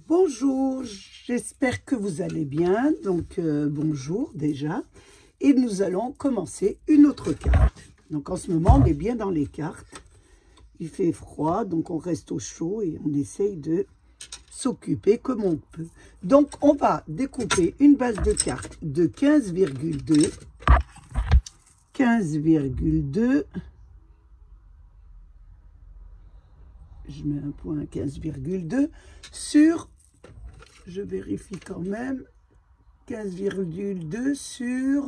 Bonjour, j'espère que vous allez bien. Donc bonjour déjà. Et nous allons commencer une autre carte. Donc en ce moment, on est bien dans les cartes. Il fait froid, donc on reste au chaud et on essaye de s'occuper comme on peut. Donc on va découper une base de cartes de 15,2. 15,2. Je mets un point à 15,2 sur, je vérifie quand même, 15,2 sur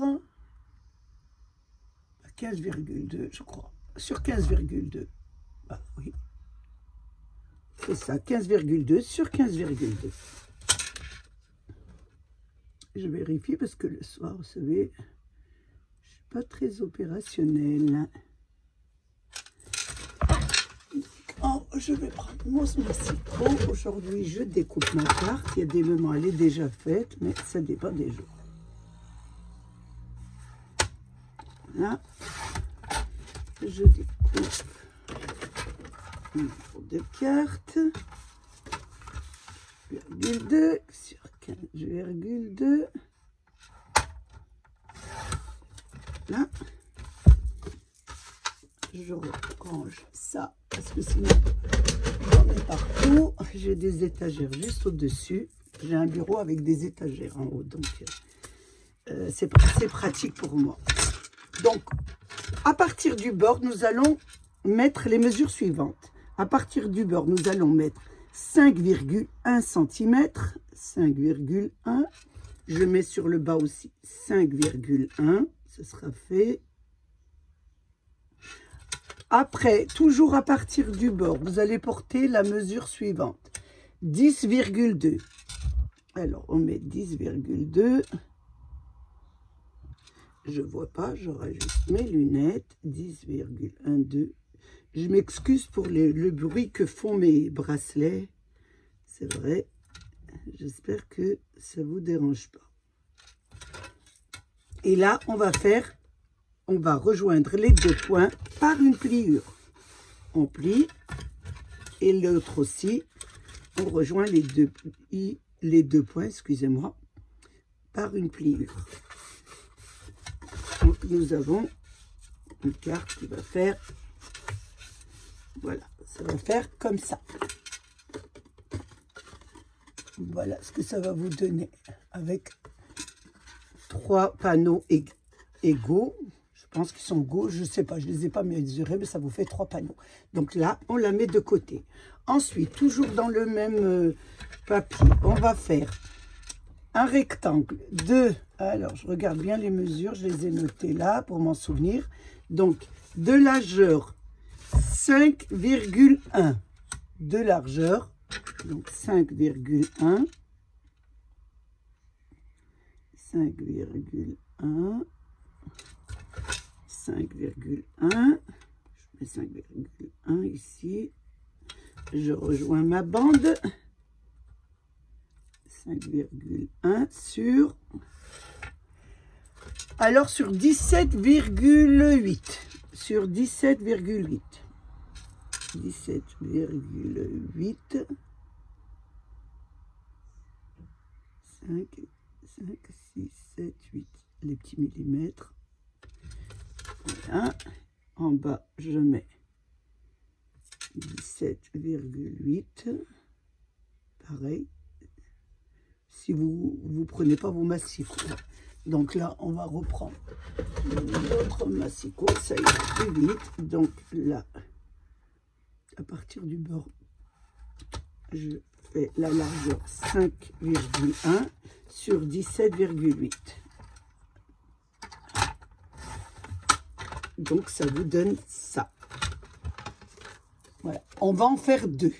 15,2, je crois, sur 15,2. Ah oui, c'est ça, 15,2 sur 15,2. Je vérifie parce que le soir, vous savez, je suis pas très opérationnelle. Oh, je vais prendre mon massicot. Aujourd'hui, je découpe ma carte. Il y a des moments, elle est déjà faite, mais ça dépend des jours. Là, je découpe deux cartes. 15,2 sur 15,2. Là, je range ça parce que sinon j'en ai partout. J'ai des étagères juste au-dessus. J'ai un bureau avec des étagères en haut, donc c'est pratique pour moi. Donc à partir du bord, nous allons mettre les mesures suivantes. À partir du bord, nous allons mettre 5,1 cm, 5,1. Je mets sur le bas aussi 5,1, ce sera fait. Après, toujours à partir du bord, vous allez porter la mesure suivante. 10,2. Alors, on met 10,2. Je ne vois pas, je rajoute mes lunettes. 10,12. Je m'excuse pour le bruit que font mes bracelets. C'est vrai. J'espère que ça ne vous dérange pas. Et là, on va rejoindre les deux points par une pliure. On plie et l'autre aussi. On rejoint les deux points, excusez-moi, par une pliure. Donc nous avons une carte qui va faire, voilà, ça va faire comme ça. Voilà ce que ça va vous donner avec 3 panneaux égaux. Je pense qu'ils sont égaux, je ne sais pas, je ne les ai pas mesurés, mais ça vous fait 3 panneaux. Donc là, on la met de côté. Ensuite, toujours dans le même papier, on va faire un rectangle de, alors je regarde bien les mesures, je les ai notées là pour m'en souvenir. Donc, de largeur 5,1 de largeur, donc 5,1, 5,1, 5,1, je mets 5,1 ici, je rejoins ma bande, 5,1 sur, alors sur 17,8, sur 17,8, 17,8, 5, 6, 7, 8, les petits millimètres. Voilà, en bas je mets 17,8, pareil, si vous prenez pas vos massicots. Donc là on va reprendre notre massicot, ça ira plus vite. Donc là, à partir du bord, je fais la largeur 5,1 sur 17,8. Donc, ça vous donne ça. Voilà. On va en faire 2.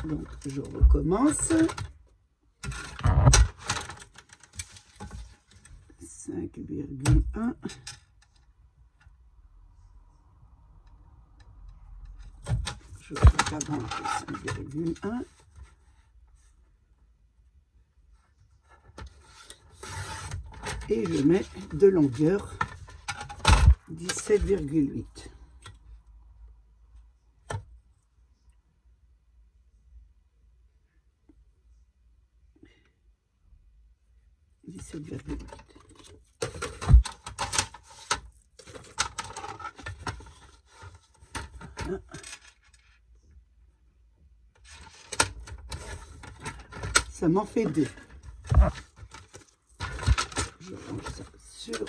Donc, je recommence. 5,1. Je fais la bande de 5,1. Et je mets de longueur 17,8. 17,8. Voilà. Ça m'en fait 2. Je range ça sur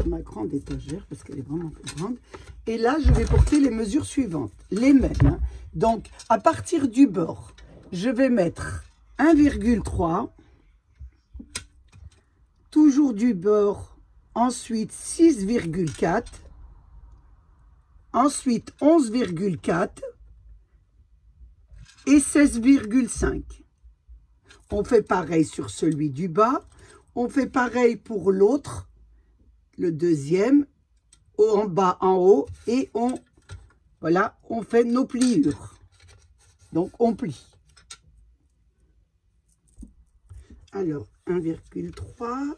ma grande étagère parce qu'elle est vraiment plus grande. Et là, je vais porter les mesures suivantes, les mêmes. Hein. Donc, à partir du bord, je vais mettre 1,3. Toujours du bord. Ensuite, 6,4. Ensuite, 11,4. Et 16,5. On fait pareil sur celui du bas. On fait pareil pour l'autre, le deuxième, en bas, en haut. Et voilà, on fait nos pliures. Donc, on plie. Alors, 1,3.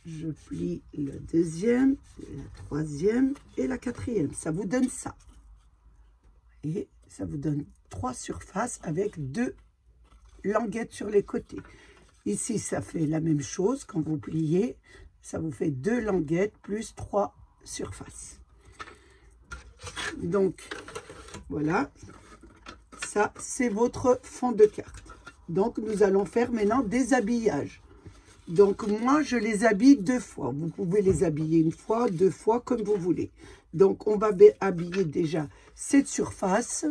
Je plie le deuxième, la troisième et la quatrième. Ça vous donne ça. Et ça vous donne 3 surfaces avec 2 languettes sur les côtés. Ici, ça fait la même chose. Quand vous pliez, ça vous fait 2 languettes plus 3 surfaces. Donc, voilà. Ça, c'est votre fond de carte. Donc, nous allons faire maintenant des habillages. Donc, moi, je les habille 2 fois. Vous pouvez les habiller 1 fois, 2 fois, comme vous voulez. Donc, on va habiller déjà cette surface.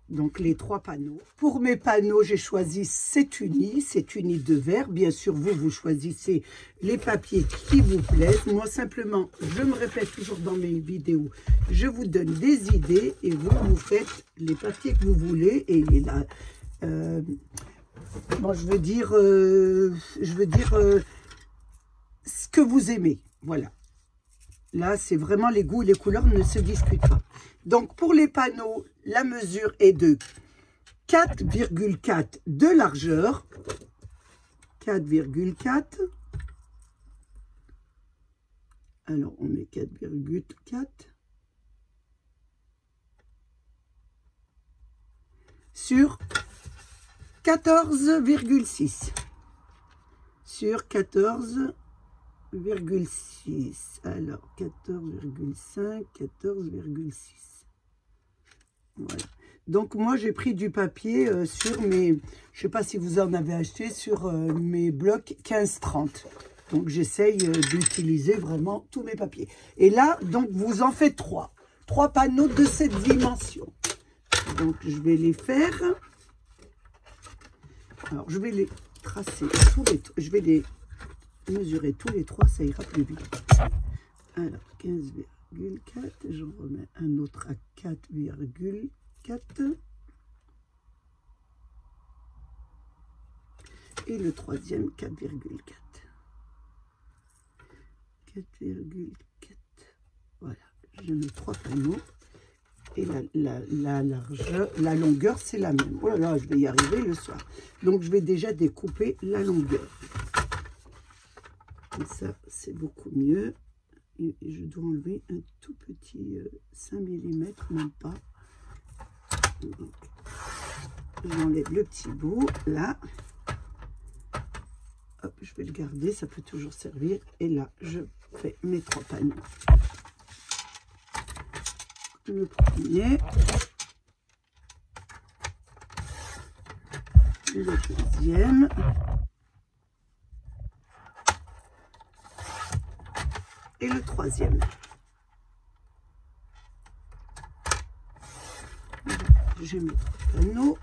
Donc, les 3 panneaux. Pour mes panneaux, j'ai choisi cet uni de verre. Bien sûr, vous choisissez les papiers qui vous plaisent. Moi, simplement, je me répète toujours dans mes vidéos, je vous donne des idées et vous faites les papiers que vous voulez. Et là, bon, je veux dire ce que vous aimez. Voilà. Là, c'est vraiment les goûts et les couleurs ne se discutent pas. Donc, pour les panneaux, la mesure est de 4,4 de largeur. 4,4. Alors, on met 4,4. Sur 14,6. Sur 14,6. Alors, 14,5, 14,6. Voilà. Donc, moi, j'ai pris du papier sur mes... Je ne sais pas si vous en avez acheté sur mes blocs 15-30. Donc, j'essaye d'utiliser vraiment tous mes papiers. Et là, donc, vous en faites 3. 3 panneaux de cette dimension. Donc, je vais les faire. Alors, je vais les tracer tous les... Je vais les mesurer tous les 3, ça ira plus vite. Alors, 15,4. J'en remets un autre à 4,4. Et le troisième, 4,4. 4,4. Voilà, je mets 3 panneaux. Et la longueur, c'est la même. Oh là là, je vais y arriver le soir. Donc, je vais déjà découper la longueur. Comme ça, c'est beaucoup mieux. Et je dois enlever un tout petit 5 mm, même pas. J'enlève le petit bout, là. Hop, je vais le garder, ça peut toujours servir. Et là, je fais mes 3 panneaux. Le premier, le deuxième, et le troisième. J'ai mes 3 panneaux.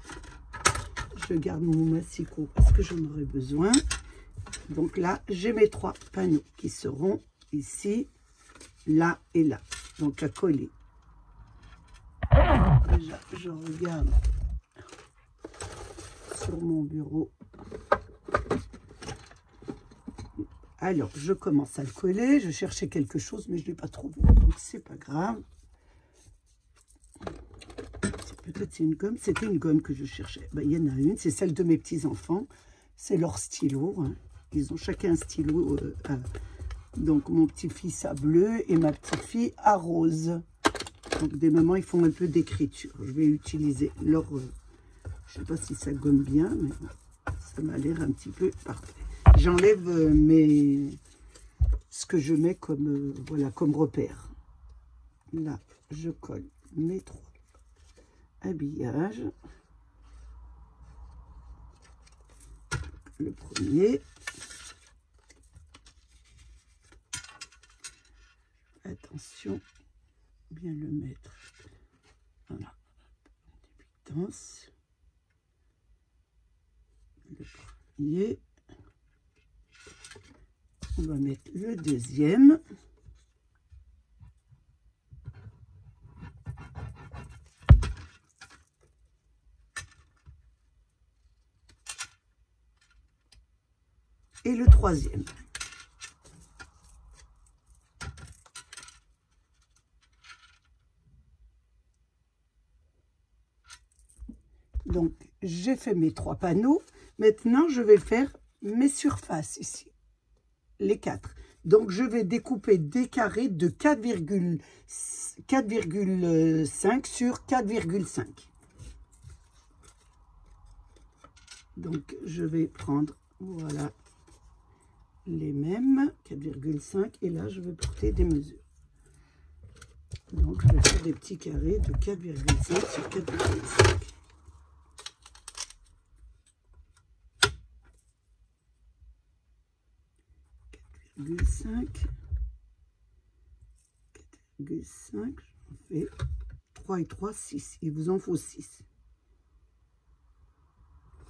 Je garde mon massicot parce que j'en aurai besoin. Donc là, j'ai mes 3 panneaux qui seront ici, là et là. Donc à coller. Déjà, je regarde sur mon bureau. Alors, je commence à le coller. Je cherchais quelque chose, mais je ne l'ai pas trouvé. Donc, c'est pas grave. Peut-être c'est une gomme. C'était une gomme que je cherchais. Ben, il y en a une. C'est celle de mes petits-enfants. C'est leur stylo. Hein. Ils ont chacun un stylo. Donc, mon petit-fils a bleu et ma petite-fille a rose. Donc, des moments, ils font un peu d'écriture. Je vais utiliser leur... je ne sais pas si ça gomme bien, mais Ça m'a l'air un petit peu parfait. J'enlève ce que je mets comme, voilà, comme repère. Là, je colle mes 3 habillages. Le premier. Attention, bien le mettre. Voilà. Débutance. Le premier. On va mettre le deuxième. Et le troisième. Donc, j'ai fait mes 3 panneaux. Maintenant, je vais faire mes surfaces ici. Les 4. Donc, je vais découper des carrés de 4,5 sur 4,5. Donc, je vais prendre, voilà, les mêmes, 4,5. Et là, je vais porter des mesures. Donc, je vais faire des petits carrés de 4,5 sur 4,5. 4,5, 4,5, j'en fais 3 et 3, 6. Il vous en faut 6.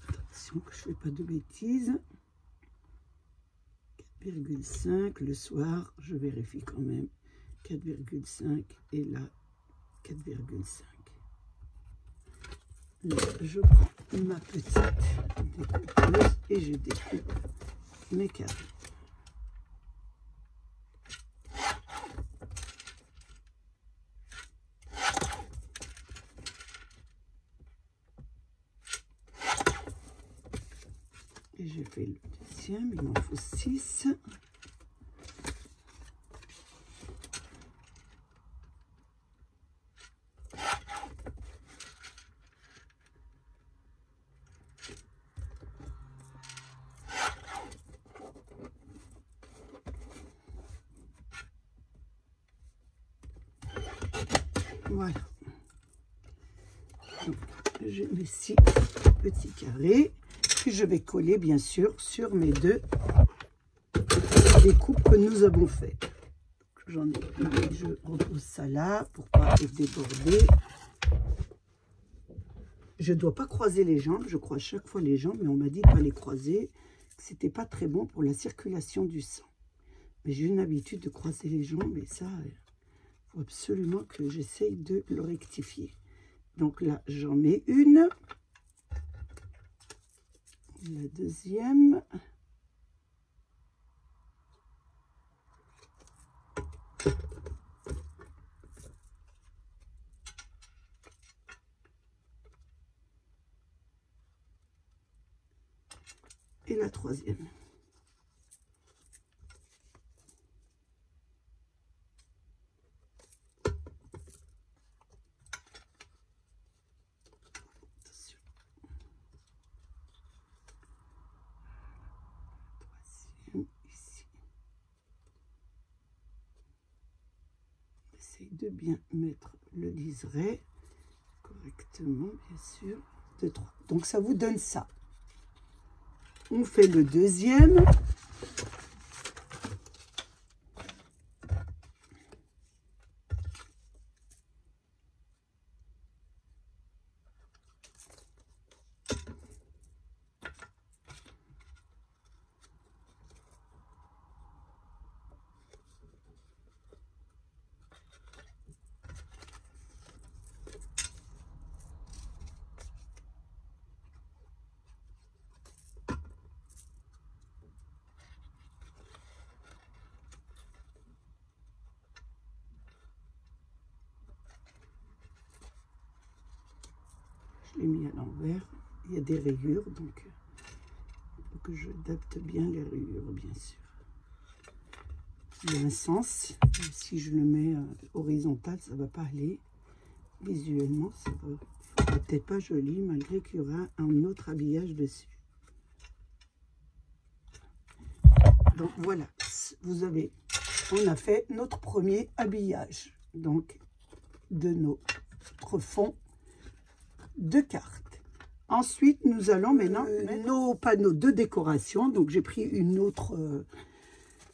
Attention que je ne fais pas de bêtises. 4,5, le soir, je vérifie quand même. 4,5 et là, 4,5. Là, je prends ma petite découpeuse et je découpe mes carrés. Et j'ai fait le deuxième, il m'en faut 6. Voilà. Donc, je mets 6 petits carrés. Que je vais coller bien sûr sur mes 2 découpes que nous avons fait. J'en ai une, je repose ça là pour pas déborder. Je ne dois pas croiser les jambes, je croise chaque fois les jambes, mais on m'a dit de ne pas les croiser, que c'était pas très bon pour la circulation du sang. Mais j'ai une habitude de croiser les jambes et ça, il faut absolument que j'essaye de le rectifier. Donc là, j'en mets une. La deuxième. Et la troisième. Attention. Troisième ici. Essaye de bien mettre le liseré correctement, bien sûr. 2, 3. Donc ça vous donne ça. On fait le deuxième. Je l'ai mis à l'envers. Il y a des rayures, donc il faut que je adapte bien les rayures, bien sûr. Il y a un sens. Si je le mets horizontal, ça ne va pas aller. Visuellement, ça va peut-être pas joli, malgré qu'il y aura un autre habillage dessus. Donc voilà, vous avez, on a fait notre premier habillage, donc de notre fond de cartes. Ensuite, nous allons maintenant mettre nos panneaux de décoration. Donc j'ai pris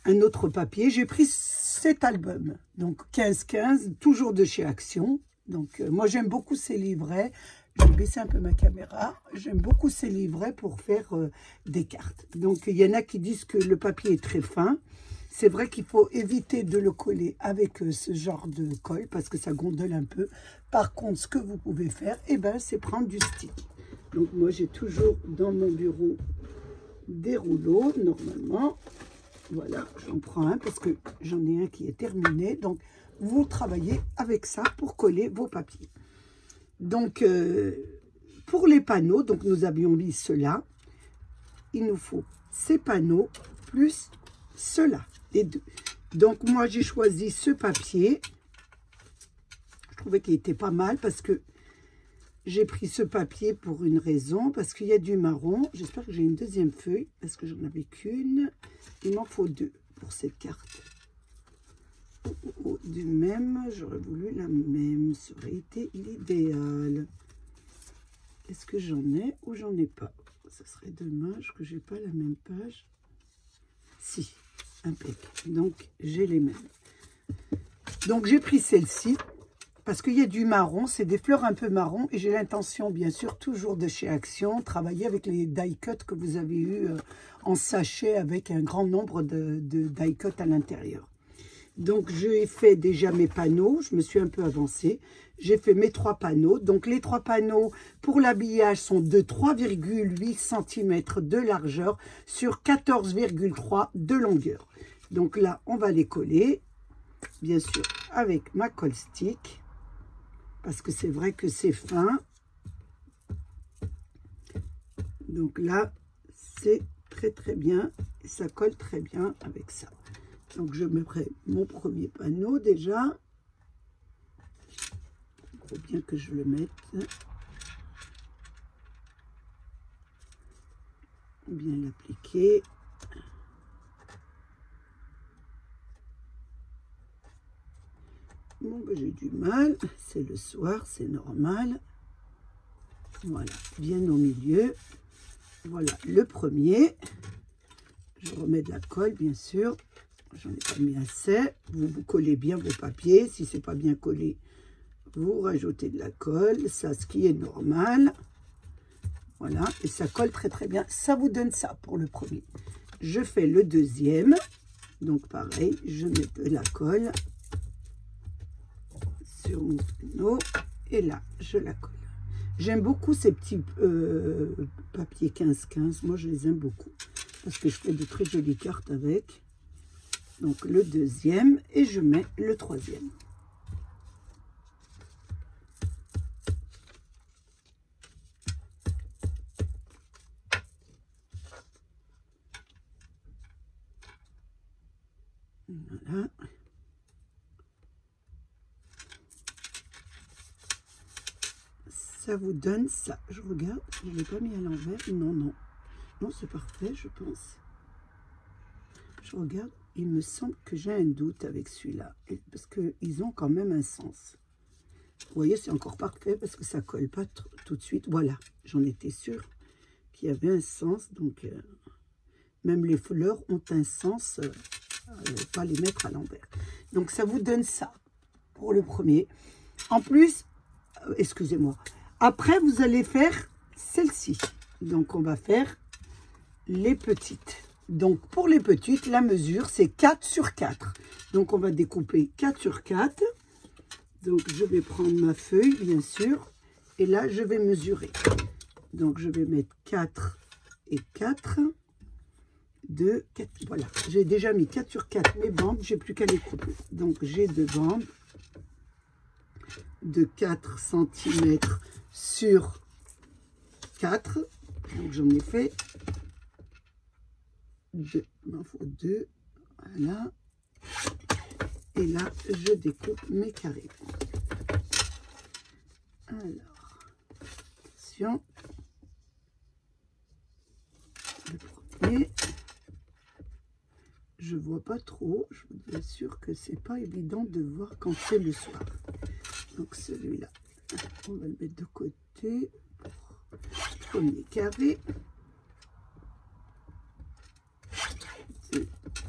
un autre papier. J'ai pris cet album, donc 15-15, toujours de chez Action. Donc moi j'aime beaucoup ces livrets. Je vais baisser un peu ma caméra. J'aime beaucoup ces livrets pour faire des cartes. Donc il y en a qui disent que le papier est très fin. C'est vrai qu'il faut éviter de le coller avec ce genre de colle parce que ça gondole un peu. Par contre, ce que vous pouvez faire, eh ben, c'est prendre du stick. Donc moi j'ai toujours dans mon bureau des rouleaux normalement. Voilà, j'en prends un parce que j'en ai un qui est terminé. Donc vous travaillez avec ça pour coller vos papiers. Donc pour les panneaux, donc nous avions mis cela. Il nous faut ces panneaux plus cela, les deux. Donc moi j'ai choisi ce papier. Je trouvais qu'il était pas mal parce que j'ai pris ce papier pour une raison, parce qu'il y a du marron. J'espère que j'ai une deuxième feuille, parce que j'en avais qu'une. Il m'en faut deux pour cette carte. Du même, j'aurais voulu la même. Ça aurait été l'idéal. Est-ce que j'en ai ou j'en ai pas? Ça serait dommage que j'ai pas la même page. Si, impeccable. Donc, j'ai les mêmes. Donc, j'ai pris celle-ci. Parce qu'il y a du marron, c'est des fleurs un peu marron. Et j'ai l'intention, bien sûr, toujours de chez Action, travailler avec les die-cut que vous avez eu en sachet avec un grand nombre de die-cut à l'intérieur. Donc, j'ai fait déjà mes panneaux. Je me suis un peu avancée. J'ai fait mes 3 panneaux. Donc, les 3 panneaux pour l'habillage sont de 3,8 cm de largeur sur 14,3 de longueur. Donc là, on va les coller, bien sûr, avec ma colle stick. Parce que c'est vrai que c'est fin. Donc là, c'est très bien. Ça colle très bien avec ça. Donc je mettrai mon premier panneau déjà. Il faut bien que je le mette. Bien l'appliquer. Bon, ben, j'ai du mal, c'est le soir, c'est normal. Voilà, bien au milieu. Voilà, le premier. Je remets de la colle, bien sûr. J'en ai pas mis assez. Vous collez bien vos papiers. Si c'est pas bien collé, vous rajoutez de la colle. Ça, ce qui est normal. Voilà, et ça colle très bien. Ça vous donne ça pour le premier. Je fais le deuxième. Donc, pareil, je mets de la colle sur mon panneau et là je la colle. J'aime beaucoup ces petits papiers 15-15, moi je les aime beaucoup parce que je fais de très jolies cartes avec. Donc le deuxième et je mets le troisième. Voilà. Ça vous donne ça. Je regarde, je ne l'ai pas mis à l'envers. Non, c'est parfait, je pense. Je regarde, il me semble que j'ai un doute avec celui-là. Parce qu'ils ont quand même un sens. Vous voyez, c'est encore parfait parce que ça ne colle pas tout de suite. Voilà, j'en étais sûre qu'il y avait un sens. Donc, même les fleurs ont un sens. Pas les mettre à l'envers. Donc, ça vous donne ça pour le premier. En plus, excusez-moi. Après, vous allez faire celle-ci. Donc, on va faire les petites. Donc, pour les petites, la mesure, c'est 4 sur 4. Donc, on va découper 4 sur 4. Donc, je vais prendre ma feuille, bien sûr. Et là, je vais mesurer. Donc, je vais mettre 4 et 4. 2, 4. Voilà. J'ai déjà mis 4 sur 4 mes bandes. J'ai plus qu'à les couper. Donc, j'ai 2 bandes de 4 cm sur 4. Donc, j'en ai fait 2. Il m'en faut 2. Voilà. Et là, je découpe mes carrés. Alors, attention. Le premier. je vois pas trop. Je vous assure que c'est pas évident de voir quand c'est le soir. Donc celui-là, on va le mettre de côté. Premier carré.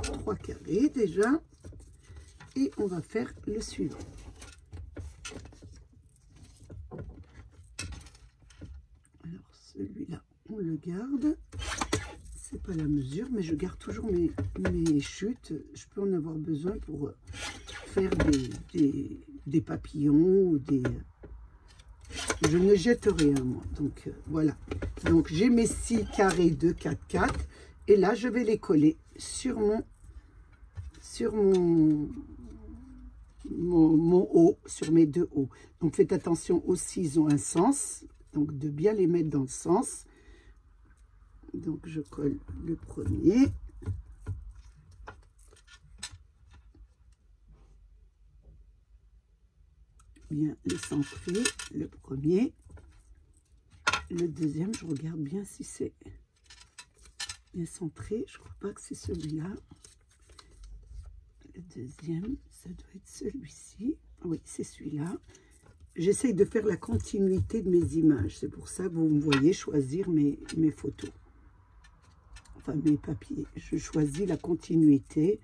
3 carrés déjà. Et on va faire le suivant. Alors celui-là, on le garde. C'est pas la mesure, mais je garde toujours mes chutes. Je peux en avoir besoin pour faire des papillons ou des... Je ne jette rien, moi. Donc, voilà. Donc, j'ai mes 6 carrés de 4, 4. Et là, je vais les coller sur mon haut, sur mes 2 hauts. Donc, faites attention aussi, ils ont un sens. Donc, de bien les mettre dans le sens. Donc, je colle le premier. Bien les centrer, le premier. Le deuxième, je regarde bien si c'est bien centré. Je ne crois pas que c'est celui-là. Le deuxième, ça doit être celui-ci. Oui, c'est celui-là. J'essaye de faire la continuité de mes images. C'est pour ça que vous me voyez choisir mes photos. Enfin, mes papiers. Je choisis la continuité.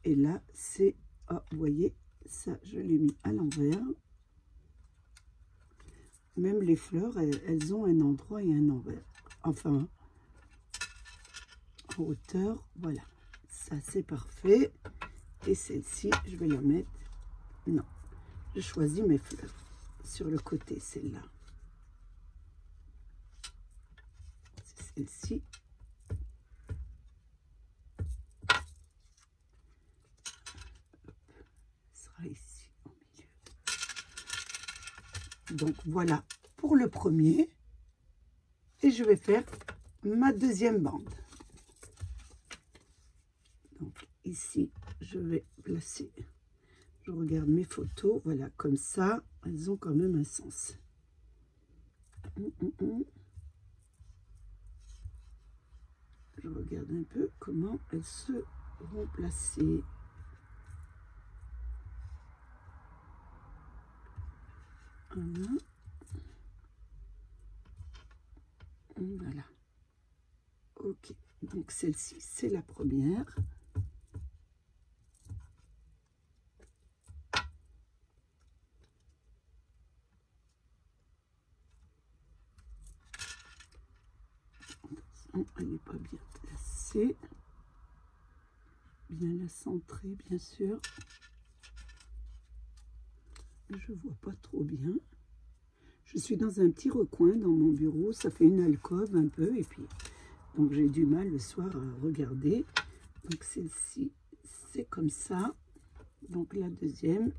Et là, c'est... Ah, vous voyez, ça, je l'ai mis à l'envers. Même les fleurs, elles ont un endroit et un envers. Enfin, en hauteur, voilà. Ça, c'est parfait. Et celle-ci, je vais la mettre... Non, je choisis mes fleurs. Sur le côté, celle-là. C'est celle-ci. Sera ici au milieu. Donc voilà pour le premier. Et je vais faire ma deuxième bande. Donc ici, je vais placer... Je regarde mes photos, voilà, comme ça, elles ont quand même un sens. Je regarde un peu comment elles seront placées. Voilà. Voilà. Ok, donc celle-ci, c'est la première. Elle n'est pas bien placée. Bien la centrer, bien sûr. Je vois pas trop bien. Je suis dans un petit recoin dans mon bureau. Ça fait une alcôve un peu. Et puis, donc j'ai du mal le soir à regarder. Donc celle-ci, c'est comme ça. Donc la deuxième.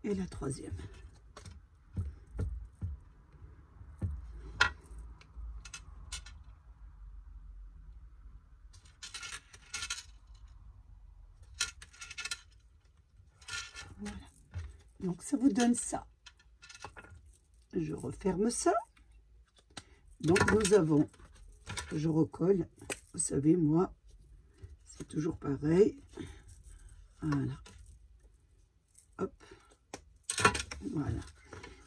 Et la troisième. Voilà. Donc ça vous donne ça. Je referme ça. Donc nous avons, je recolle. Vous savez, moi, c'est toujours pareil. Voilà. Hop. Voilà.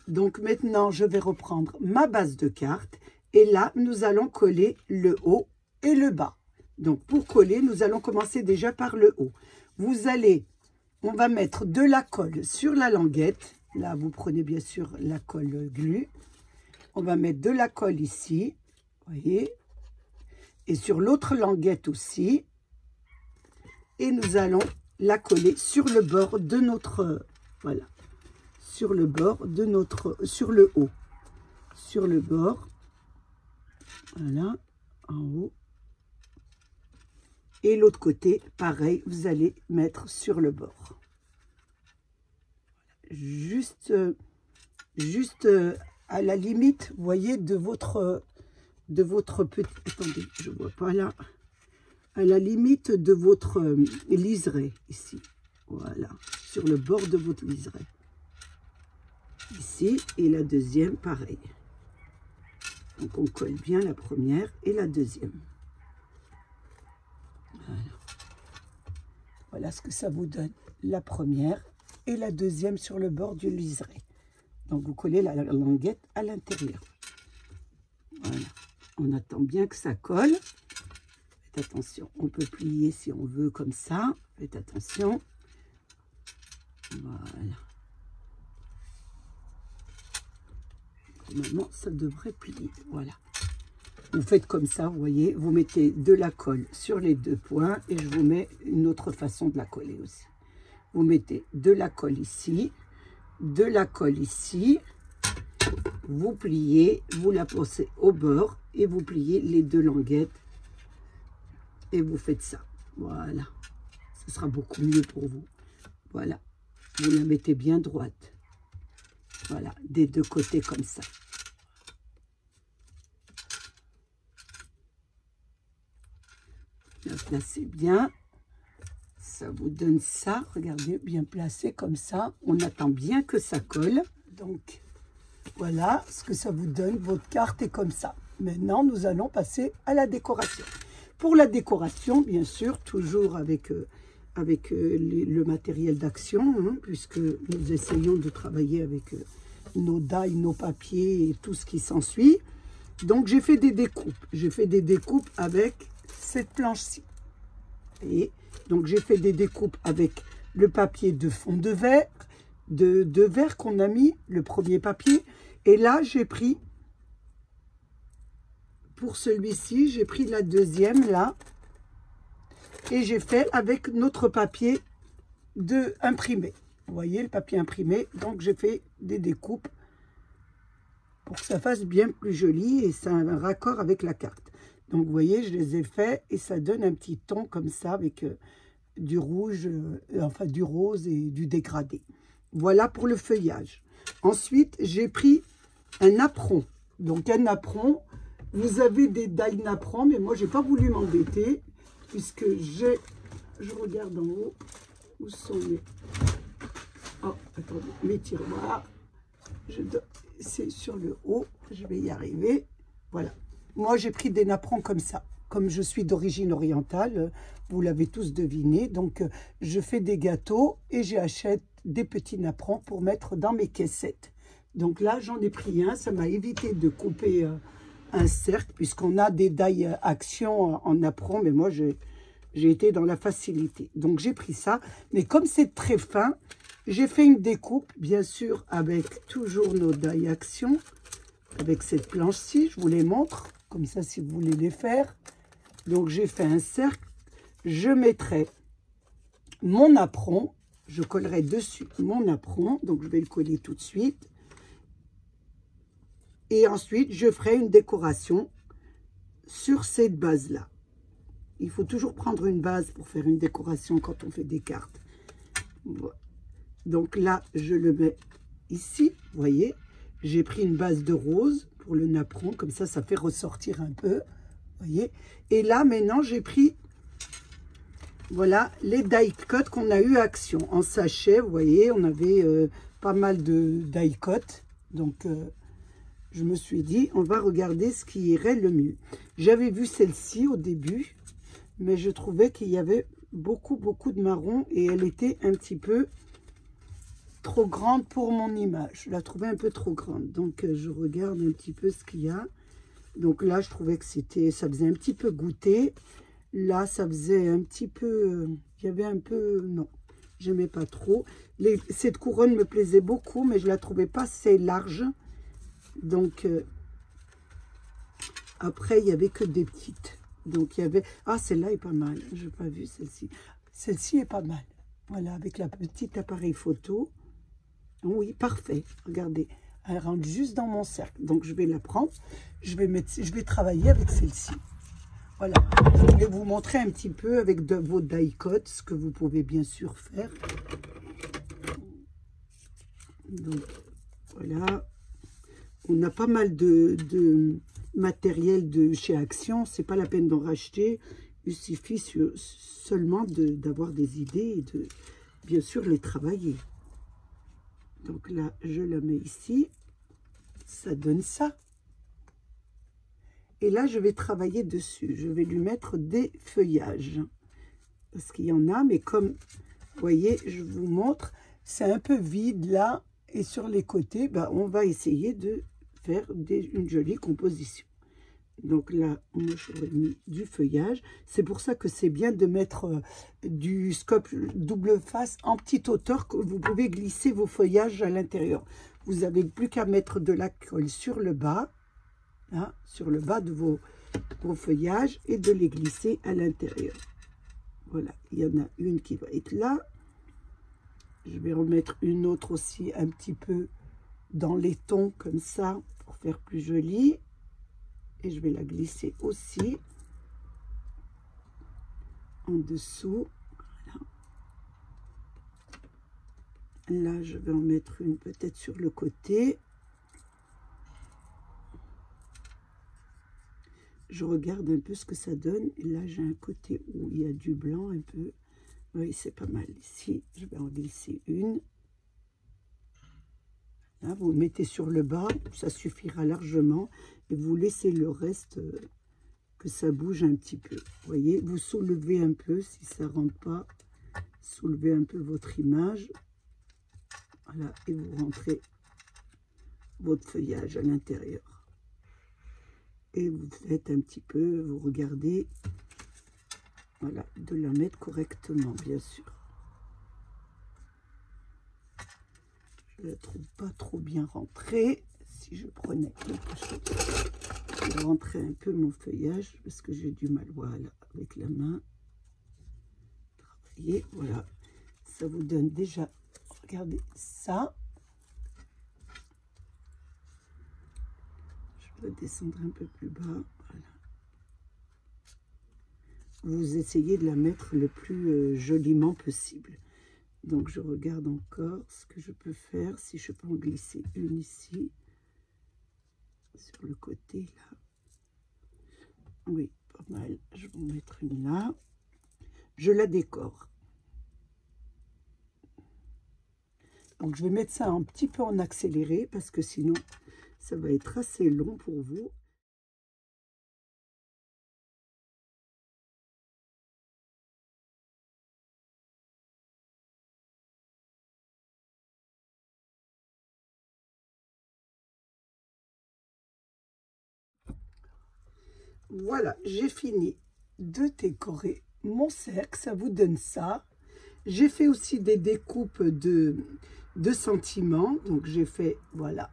Donc maintenant, je vais reprendre ma base de carte. Et là, nous allons coller le haut et le bas. Donc pour coller, nous allons commencer déjà par le haut. Vous allez, on va mettre de la colle sur la languette. Là, vous prenez bien sûr la colle glu. On va mettre de la colle ici. Voyez. Et sur l'autre languette aussi. Et nous allons la coller sur le bord de notre... Voilà. Sur le bord de notre... Sur le haut. Sur le bord. Voilà. En haut. Et l'autre côté, pareil, vous allez mettre sur le bord. Juste à la limite, vous voyez, de votre petit... Attendez, je vois pas là. À la limite de votre liseré, ici. Voilà, sur le bord de votre liseré. ici, et la deuxième, pareil. Donc, on colle bien la première et la deuxième. Voilà. Voilà ce que ça vous donne. La première et la deuxième sur le bord du liseré. Donc, vous collez la languette à l'intérieur. Voilà. On attend bien que ça colle. Faites attention. On peut plier si on veut comme ça. Faites attention. Voilà. Normalement, ça devrait plier. Voilà. Vous faites comme ça, vous voyez. Vous mettez de la colle sur les deux points. Et je vous mets une autre façon de la coller aussi. Vous mettez de la colle ici. De la colle ici. Vous pliez. Vous la posez au bord. Et vous pliez les deux languettes. Et vous faites ça. Voilà. Ce sera beaucoup mieux pour vous. Voilà. Vous la mettez bien droite. Voilà, des deux côtés comme ça. La placez bien. Ça vous donne ça. Regardez, bien placé comme ça. On attend bien que ça colle. Donc, voilà ce que ça vous donne. Votre carte est comme ça. Maintenant, nous allons passer à la décoration. Pour la décoration, bien sûr, toujours avec le matériel d'action, hein, puisque nous essayons de travailler avec nos die, nos papiers et tout ce qui s'ensuit. Donc, j'ai fait des découpes. J'ai fait des découpes avec cette planche-ci. Et donc, j'ai fait des découpes avec le papier de fond de verre, de verre qu'on a mis, le premier papier. Et là, j'ai pris, pour celui-ci, j'ai pris la deuxième, là. Et j'ai fait avec notre papier imprimé. Vous voyez, le papier imprimé. Donc, j'ai fait des découpes pour que ça fasse bien plus joli et ça a un raccord avec la carte. Donc, vous voyez, je les ai faits et ça donne un petit ton comme ça avec du rouge, enfin du rose et du dégradé. Voilà pour le feuillage. Ensuite, j'ai pris un napperon. Donc, un napperon. Vous avez des die napperon, mais moi, j'ai pas voulu m'embêter. Puisque je regarde en haut, où sont mes tiroirs. C'est sur le haut, je vais y arriver. Voilà. Moi, j'ai pris des napperons comme ça. Comme je suis d'origine orientale, vous l'avez tous deviné. Donc, je fais des gâteaux et j'achète des petits napperons pour mettre dans mes caissettes. Donc là, j'en ai pris un. Ça m'a évité de couper un cercle, puisqu'on a des die action en napperon, mais moi j'ai été dans la facilité. Donc j'ai pris ça, mais comme c'est très fin, j'ai fait une découpe, bien sûr, avec toujours nos die action, avec cette planche-ci, je vous les montre, comme ça si vous voulez les faire. Donc j'ai fait un cercle, je mettrai mon napperon, je collerai dessus mon napperon, donc je vais le coller tout de suite. Et ensuite, je ferai une décoration sur cette base-là. Il faut toujours prendre une base pour faire une décoration quand on fait des cartes. Voilà. Donc là, je le mets ici, vous voyez. J'ai pris une base de rose pour le napperon, comme ça, ça fait ressortir un peu, vous voyez. Et là, maintenant, j'ai pris, voilà, les die cut qu'on a eu à Action. En sachet, vous voyez, on avait pas mal de die cut. Donc, je me suis dit, on va regarder ce qui irait le mieux. J'avais vu celle-ci au début, mais je trouvais qu'il y avait beaucoup de marron et elle était un petit peu trop grande pour mon image. Je la trouvais un peu trop grande. Donc, je regarde un petit peu ce qu'il y a. Donc là, je trouvais que ça faisait un petit peu goûter. Là, ça faisait un petit peu... il y avait un peu... non, j'aimais pas trop. Cette couronne me plaisait beaucoup, mais je la trouvais pas assez large. Donc, après, il n'y avait que des petites. Donc, il y avait... ah, celle-là est pas mal. Je n'ai pas vu celle-ci. Celle-ci est pas mal. Voilà, avec la petite appareil photo. Oui, parfait. Regardez, elle rentre juste dans mon cercle. Donc, je vais la prendre. Je vais travailler avec celle-ci. Voilà. Je voulais vous montrer un petit peu avec vos die cut, ce que vous pouvez bien sûr faire. Donc, voilà. On a pas mal de matériel de chez Action. C'est pas la peine d'en racheter. Il suffit seulement d'avoir des idées et de, bien sûr, les travailler. Donc là, je la mets ici. Ça donne ça. Et là, je vais travailler dessus. Je vais lui mettre des feuillages. Parce qu'il y en a, mais comme, vous voyez, je vous montre, c'est un peu vide là. Et sur les côtés, ben, on va essayer de faire une jolie composition. Donc là, moi, j'aurais mis du feuillage. C'est pour ça que c'est bien de mettre du scope double face en petite hauteur, que vous pouvez glisser vos feuillages à l'intérieur. Vous n'avez plus qu'à mettre de la colle sur le bas, hein, sur le bas de vos feuillages, et de les glisser à l'intérieur. Voilà, il y en a une qui va être là. Je vais remettre une autre aussi un petit peu dans les tons comme ça, pour faire plus joli. Et je vais la glisser aussi en dessous. Voilà. Là, je vais en mettre une peut-être sur le côté. Je regarde un peu ce que ça donne. Et là, j'ai un côté où il y a du blanc un peu. Oui, c'est pas mal. Ici, je vais en glisser une. Là, vous mettez sur le bas, ça suffira largement. Et vous laissez le reste, que ça bouge un petit peu. Vous voyez, vous soulevez un peu, si ça ne rentre pas. Soulevez un peu votre image. Voilà, et vous rentrez votre feuillage à l'intérieur. Et vous faites un petit peu, vous regardez, voilà, de la mettre correctement, bien sûr. Je ne la trouve pas trop bien rentrée. Si je prenais quelque chose, je rentrais un peu mon feuillage, parce que j'ai du mal, voilà, avec la main. Travailler, voilà. Ça vous donne déjà, regardez ça. Je vais descendre un peu plus bas, voilà. Vous essayez de la mettre le plus joliment possible. Donc je regarde encore ce que je peux faire, si je peux en glisser une ici, sur le côté là. Oui, pas mal. Je vais en mettre une là. Je la décore. Donc je vais mettre ça un petit peu en accéléré, parce que sinon ça va être assez long pour vous. Voilà, j'ai fini de décorer mon cercle, ça vous donne ça. J'ai fait aussi des découpes de sentiments, donc j'ai fait, voilà,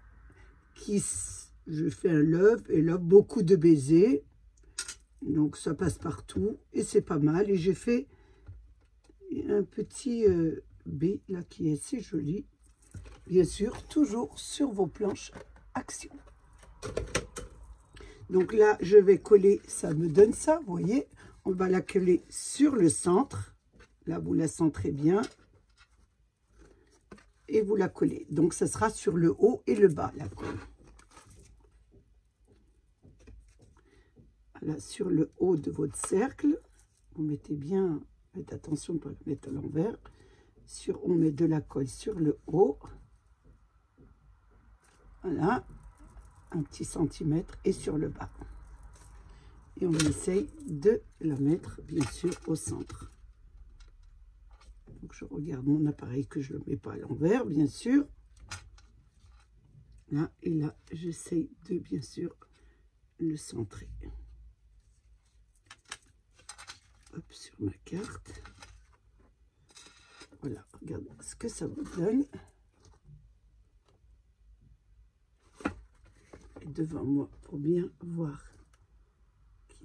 kiss, je fais un love, et là, beaucoup de baisers, donc ça passe partout, et c'est pas mal. Et j'ai fait un petit B, là, qui est assez joli, bien sûr, toujours sur vos planches action. Donc là, je vais coller, ça me donne ça, vous voyez. On va la coller sur le centre. Là, vous la centrez bien. Et vous la collez. Donc, ça sera sur le haut et le bas, la colle. Voilà, sur le haut de votre cercle. Vous mettez bien, faites attention de ne pas le mettre à l'envers. On met de la colle sur le haut. Voilà. Un petit centimètre, et sur le bas. Et on essaye de la mettre bien sûr au centre. Donc je regarde mon appareil que je ne le mets pas à l'envers, bien sûr. Là et là, j'essaye de bien sûr le centrer. Hop, sur ma carte. Voilà, regardez ce que ça vous donne. Et devant moi pour bien voir.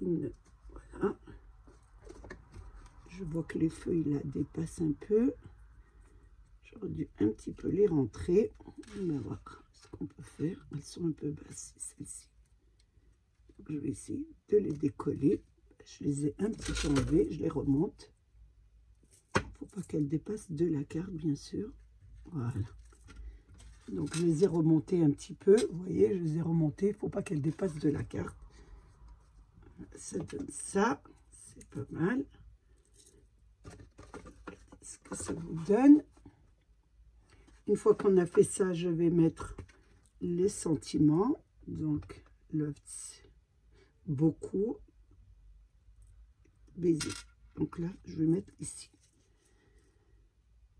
Voilà. Je vois que les feuilles là dépassent un peu. J'aurais dû un petit peu les rentrer. On va voir ce qu'on peut faire. Elles sont un peu basses, celles-ci. Je vais essayer de les décoller. Je les ai un petit peu enlevées. Je les remonte. Il ne faut pas qu'elles dépassent de la carte, bien sûr. Voilà. Donc je les ai remontées un petit peu. Vous voyez, je les ai remontées. Il ne faut pas qu'elles dépassent de la carte. Ça donne ça. C'est pas mal. Ce que ça vous donne. Une fois qu'on a fait ça, je vais mettre les sentiments. Donc, Loves, beaucoup, baiser. Donc là, je vais mettre ici.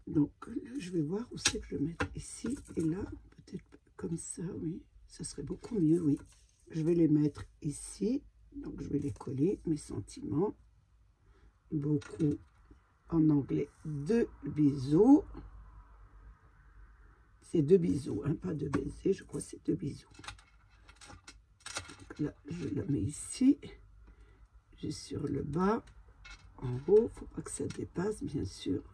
Donc, là, je vais voir où c'est que je vais mettre ici. Et là, peut-être comme ça, oui. Ça serait beaucoup mieux, oui. Je vais les mettre ici. Donc, je vais les coller, mes sentiments. Beaucoup, en anglais, 2 bisous. C'est 2 bisous, hein, pas 2 baisers. Je crois que c'est 2 bisous. Donc là, je la mets ici. J'ai sur le bas. En haut, il ne faut pas que ça dépasse, bien sûr.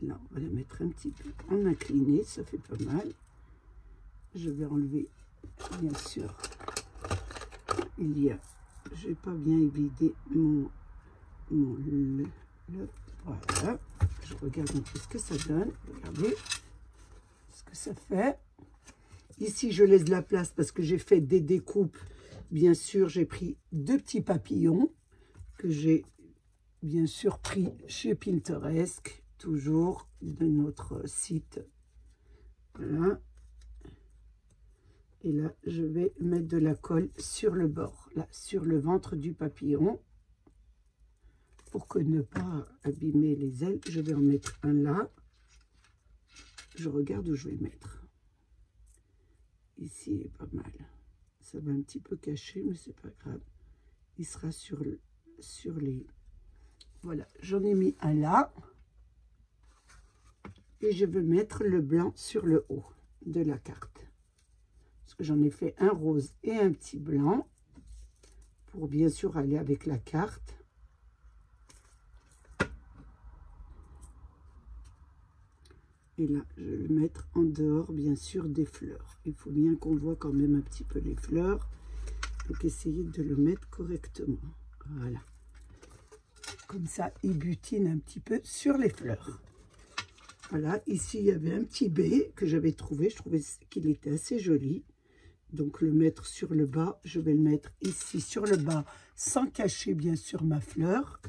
Là, on va la mettre un petit peu en incliné, ça fait pas mal. Je vais enlever, bien sûr, je n'ai pas bien évidé voilà. Je regarde un peu ce que ça donne. Regardez ce que ça fait. Ici, je laisse de la place parce que j'ai fait des découpes. Bien sûr, j'ai pris 2 petits papillons que j'ai bien sûr pris chez Pinterest, toujours de notre site. Voilà. Et là, je vais mettre de la colle sur le bord, là, sur le ventre du papillon. Pour que ne pas abîmer les ailes, je vais en mettre un là. Je regarde où je vais mettre. Ici, il est pas mal. Ça va un petit peu cacher, mais c'est pas grave. Il sera sur les... Voilà, j'en ai mis un là. Et je vais mettre le blanc sur le haut de la carte. Parce que j'en ai fait un rose et un petit blanc. Pour bien sûr aller avec la carte. Et là, je vais le mettre en dehors, bien sûr, des fleurs. Il faut bien qu'on voit quand même un petit peu les fleurs. Donc, essayez de le mettre correctement. Voilà. Comme ça, il butine un petit peu sur les fleurs. Voilà. Ici, il y avait un petit B que j'avais trouvé. Je trouvais qu'il était assez joli. Donc, le mettre sur le bas. Je vais le mettre ici sur le bas, sans cacher, bien sûr, ma fleur.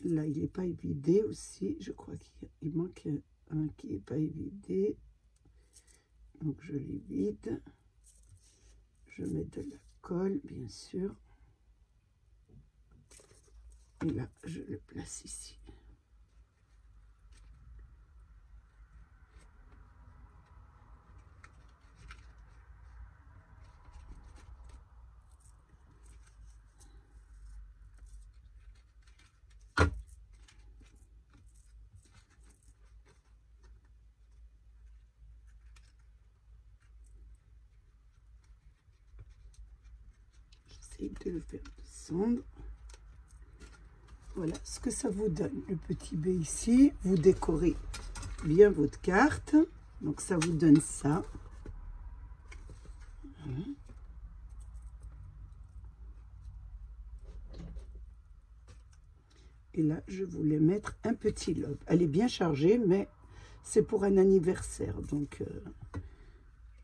Là, il n'est pas évidé aussi. Je crois qu'il manque un qui n'est pas évidé. Donc, je l'évide. Je mets de la colle, bien sûr. Et là, je le place ici. J'essaie de le faire descendre. Voilà ce que ça vous donne. Le petit B ici, vous décorez bien votre carte. Donc, ça vous donne ça. Et là, je voulais mettre un petit lobe. Elle est bien chargée, mais c'est pour un anniversaire. Donc,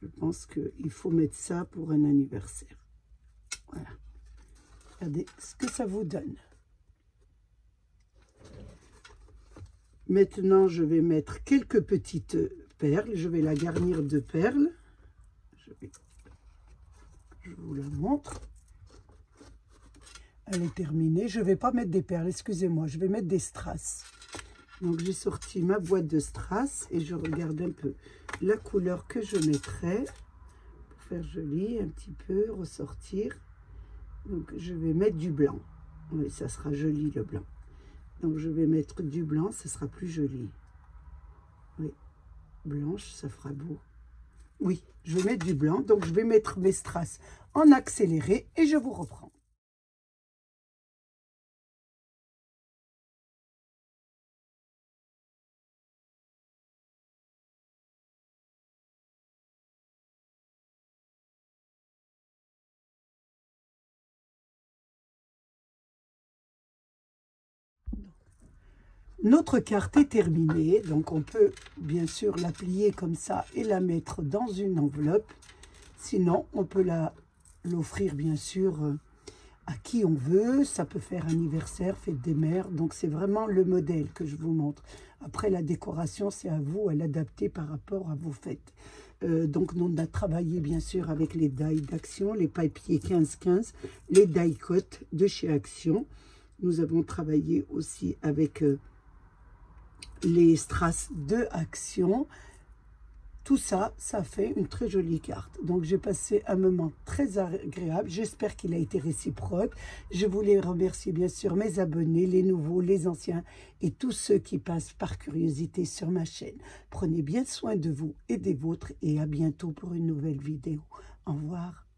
je pense qu'il faut mettre ça pour un anniversaire. Voilà. Regardez ce que ça vous donne. Maintenant, je vais mettre quelques petites perles. Je vais la garnir de perles. Je vous la montre. Elle est terminée. Je ne vais pas mettre des perles, excusez-moi. Je vais mettre des strass. Donc, j'ai sorti ma boîte de strass et je regarde un peu la couleur que je mettrai pour faire joli, un petit peu, ressortir. Donc, je vais mettre du blanc. Oui, ça sera joli, le blanc. Donc, je vais mettre du blanc, ça sera plus joli. Oui, blanche, ça fera beau. Oui, je vais mettre du blanc. Donc, je vais mettre mes strass en accéléré et je vous reprends. Notre carte est terminée, donc on peut bien sûr la plier comme ça et la mettre dans une enveloppe. Sinon, on peut l'offrir bien sûr à qui on veut. Ça peut faire anniversaire, fête des mères. Donc, c'est vraiment le modèle que je vous montre. Après, la décoration, c'est à vous à l'adapter par rapport à vos fêtes. Donc, nous, on a travaillé, bien sûr, avec les die d'Action, les papiers 15-15, les die cut de chez Action. Nous avons travaillé aussi avec les strass de Action. Tout ça, ça fait une très jolie carte. Donc, j'ai passé un moment très agréable. J'espère qu'il a été réciproque. Je voulais remercier, bien sûr, mes abonnés, les nouveaux, les anciens et tous ceux qui passent par curiosité sur ma chaîne. Prenez bien soin de vous et des vôtres et à bientôt pour une nouvelle vidéo. Au revoir.